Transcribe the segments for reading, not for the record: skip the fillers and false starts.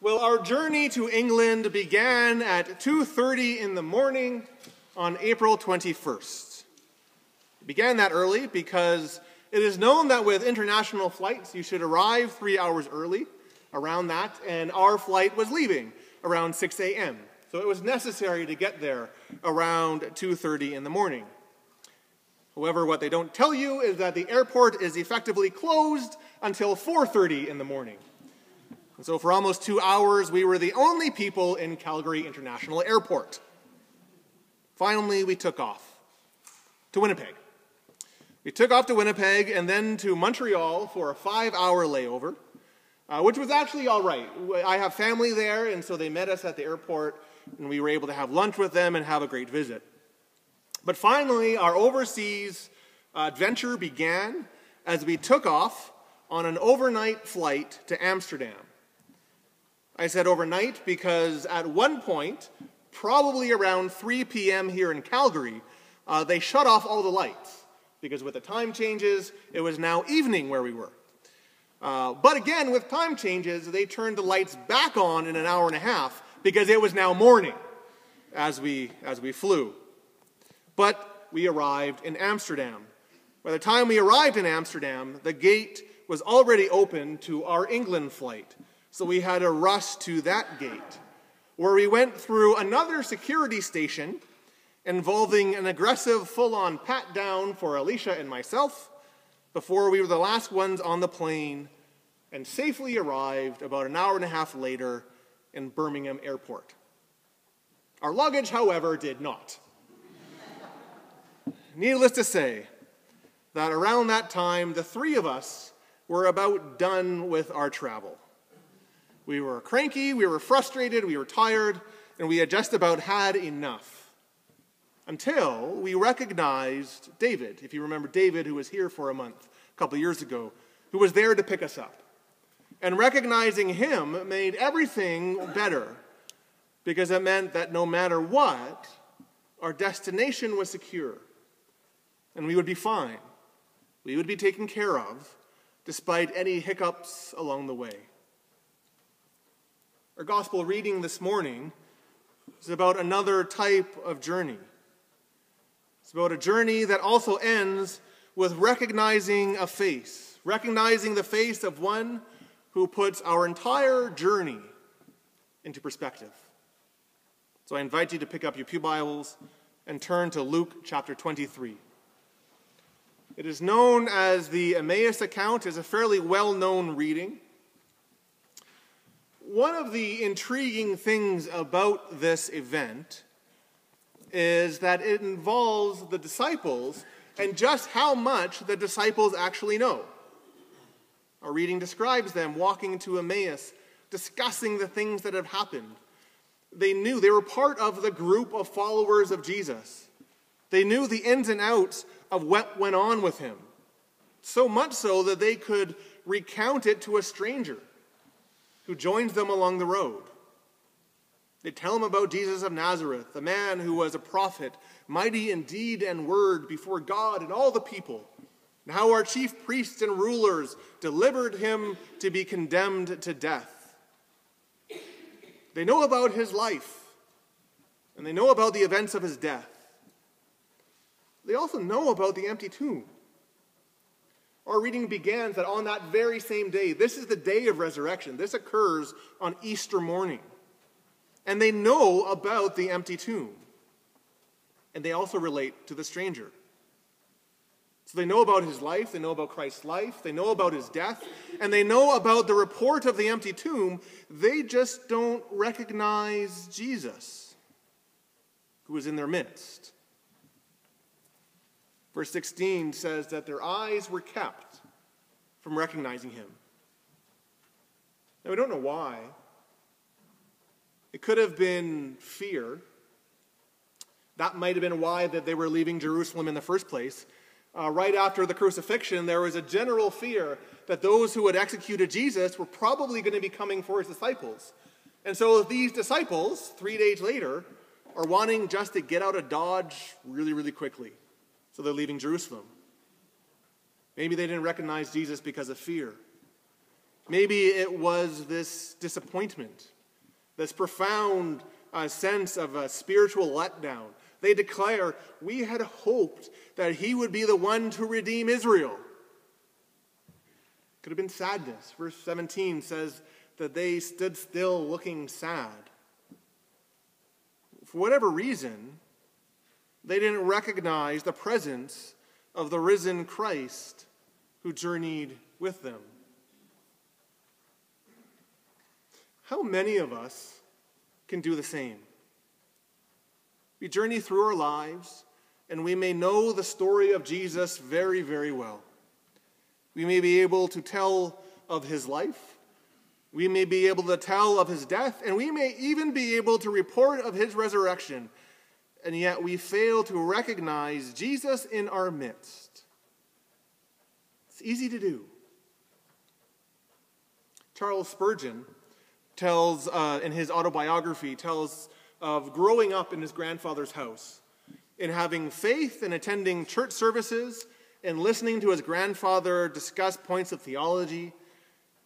Well, our journey to England began at 2:30 in the morning on April 21st. It began that early because it is known that with international flights, you should arrive 3 hours early, around that, and our flight was leaving around 6 a.m. So it was necessary to get there around 2:30 in the morning. However, what they don't tell you is that the airport is effectively closed until 4:30 in the morning. And so for almost 2 hours, we were the only people in Calgary International Airport. Finally, we took off to Winnipeg. We took off to Winnipeg and then to Montreal for a 5-hour layover, which was actually all right. I have family there, and so they met us at the airport, and we were able to have lunch with them and have a great visit. But finally, our overseas adventure began as we took off on an overnight flight to Amsterdam. I said overnight because at one point, probably around 3 p.m. here in Calgary, they shut off all the lights because with the time changes, it was now evening where we were. But again, with time changes, they turned the lights back on in an hour and a half because it was now morning as we flew. But we arrived in Amsterdam. By the time we arrived in Amsterdam, the gate was already open to our England flight. So we had to rush to that gate, where we went through another security station involving an aggressive full-on pat-down for Alicia and myself before we were the last ones on the plane and safely arrived about an hour and a half later in Birmingham Airport. Our luggage, however, did not. Needless to say that around that time, the three of us were about done with our travel. We were cranky, we were frustrated, we were tired, and we had just about had enough. Until we recognized David, if you remember David, who was here for a month, a couple of years ago, who was there to pick us up. And recognizing him made everything better, because it meant that no matter what, our destination was secure, and we would be fine. We would be taken care of, despite any hiccups along the way. Our gospel reading this morning is about another type of journey. It's about a journey that also ends with recognizing a face, recognizing the face of one who puts our entire journey into perspective. So I invite you to pick up your pew Bibles and turn to Luke chapter 23. It is known as the Emmaus account. It's a fairly well-known reading. One of the intriguing things about this event is that it involves the disciples and just how much the disciples actually know. Our reading describes them walking to Emmaus, discussing the things that have happened. They knew they were part of the group of followers of Jesus. They knew the ins and outs of what went on with him, so much so that they could recount it to a stranger who joins them along the road. They tell him about Jesus of Nazareth, the man who was a prophet, mighty in deed and word before God and all the people, and how our chief priests and rulers delivered him to be condemned to death. They know about his life, and they know about the events of his death. They also know about the empty tomb. Our reading begins that on that very same day, this is the day of resurrection. This occurs on Easter morning. And they know about the empty tomb. And they also relate to the stranger. So they know about his life, they know about Christ's life, they know about his death, and they know about the report of the empty tomb. They just don't recognize Jesus, who is in their midst. Verse 16 says that their eyes were kept from recognizing him. Now, we don't know why. It could have been fear. That might have been why that they were leaving Jerusalem in the first place. Right after the crucifixion, there was a general fear that those who had executed Jesus were probably going to be coming for his disciples. And so these disciples, 3 days later, are wanting just to get out of Dodge really, really quickly. So they're leaving Jerusalem. Maybe they didn't recognize Jesus because of fear. Maybe it was this disappointment this profound sense of a spiritual letdown. They declare, we had hoped that he would be the one to redeem Israel. Could have been sadness. Verse 17 says that they stood still looking sad. For whatever reason, they didn't recognize the presence of the risen Christ who journeyed with them. How many of us can do the same? We journey through our lives, and we may know the story of Jesus very, very well. We may be able to tell of his life. We may be able to tell of his death, and we may even be able to report of his resurrection. And yet we fail to recognize Jesus in our midst. It's easy to do. Charles Spurgeon tells, in his autobiography, tells of growing up in his grandfather's house, in having faith and attending church services and listening to his grandfather discuss points of theology.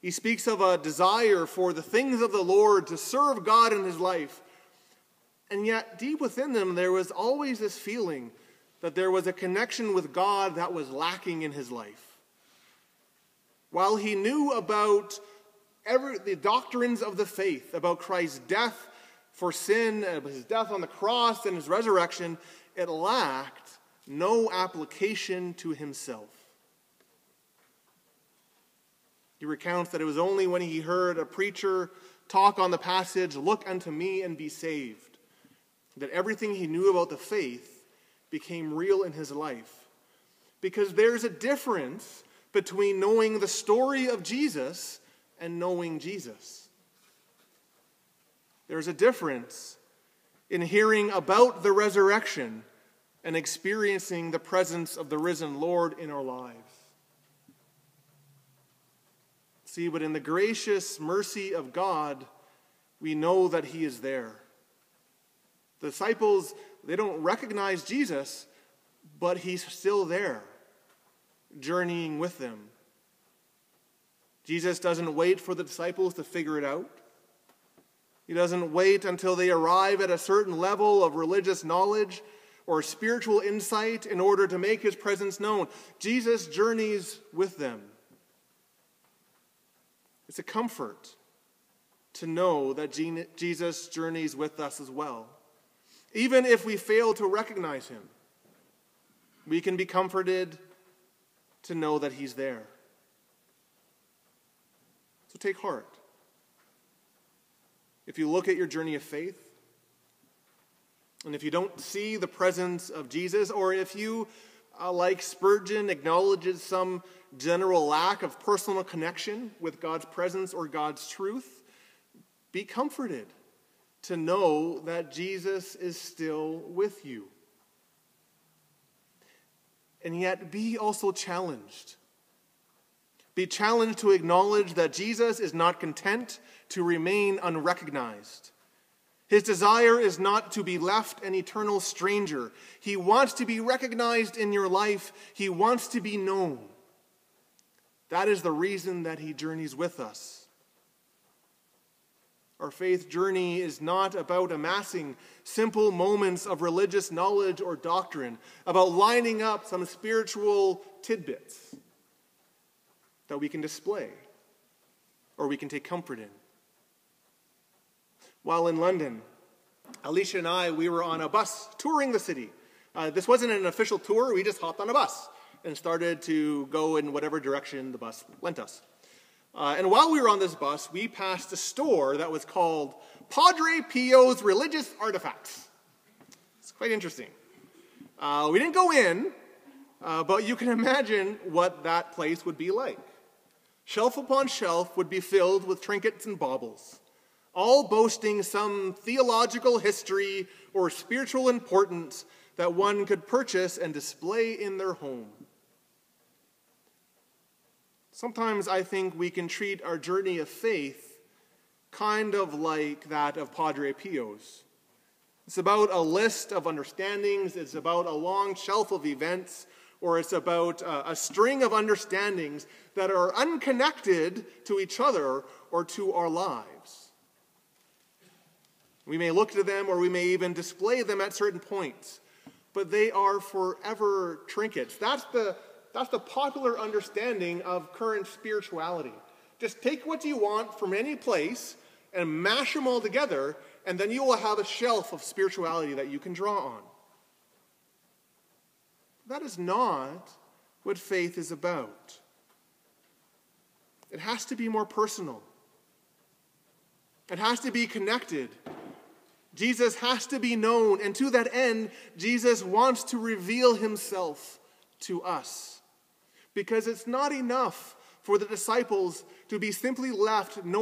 He speaks of a desire for the things of the Lord, to serve God in his life. And yet, deep within them, there was always this feeling that there was a connection with God that was lacking in his life. While he knew about the doctrines of the faith, about Christ's death for sin, his death on the cross, and his resurrection, it lacked no application to himself. He recounts that it was only when he heard a preacher talk on the passage, "Look unto me and be saved," that everything he knew about the faith became real in his life. Because there's a difference between knowing the story of Jesus and knowing Jesus. There's a difference in hearing about the resurrection and experiencing the presence of the risen Lord in our lives. See, but in the gracious mercy of God, we know that he is there. The disciples, they don't recognize Jesus, but he's still there, journeying with them. Jesus doesn't wait for the disciples to figure it out. He doesn't wait until they arrive at a certain level of religious knowledge or spiritual insight in order to make his presence known. Jesus journeys with them. It's a comfort to know that Jesus journeys with us as well. Even if we fail to recognize him, we can be comforted to know that he's there. So take heart. If you look at your journey of faith, and if you don't see the presence of Jesus, or if you, like Spurgeon, acknowledges some general lack of personal connection with God's presence or God's truth, be comforted to know that Jesus is still with you. And yet be also challenged. Be challenged to acknowledge that Jesus is not content to remain unrecognized. His desire is not to be left an eternal stranger. He wants to be recognized in your life. He wants to be known. That is the reason that he journeys with us. Our faith journey is not about amassing simple moments of religious knowledge or doctrine, about lining up some spiritual tidbits that we can display or we can take comfort in. While in London, Alicia and I, we were on a bus touring the city. This wasn't an official tour. We just hopped on a bus and started to go in whatever direction the bus lent us. And while we were on this bus, we passed a store that was called Padre Pio's Religious Artifacts. It's quite interesting. We didn't go in, but you can imagine what that place would be like. Shelf upon shelf would be filled with trinkets and baubles, all boasting some theological history or spiritual importance that one could purchase and display in their home. Sometimes I think we can treat our journey of faith kind of like that of Padre Pio's. It's about a list of understandings, it's about a long shelf of events, or it's about a string of understandings that are unconnected to each other or to our lives. We may look to them or we may even display them at certain points, but they are forever trinkets. That's the popular understanding of current spirituality. Just take what you want from any place and mash them all together, and then you will have a shelf of spirituality that you can draw on. That is not what faith is about. It has to be more personal. It has to be connected. Jesus has to be known, and to that end, Jesus wants to reveal himself to us. Because it's not enough for the disciples to be simply left knowing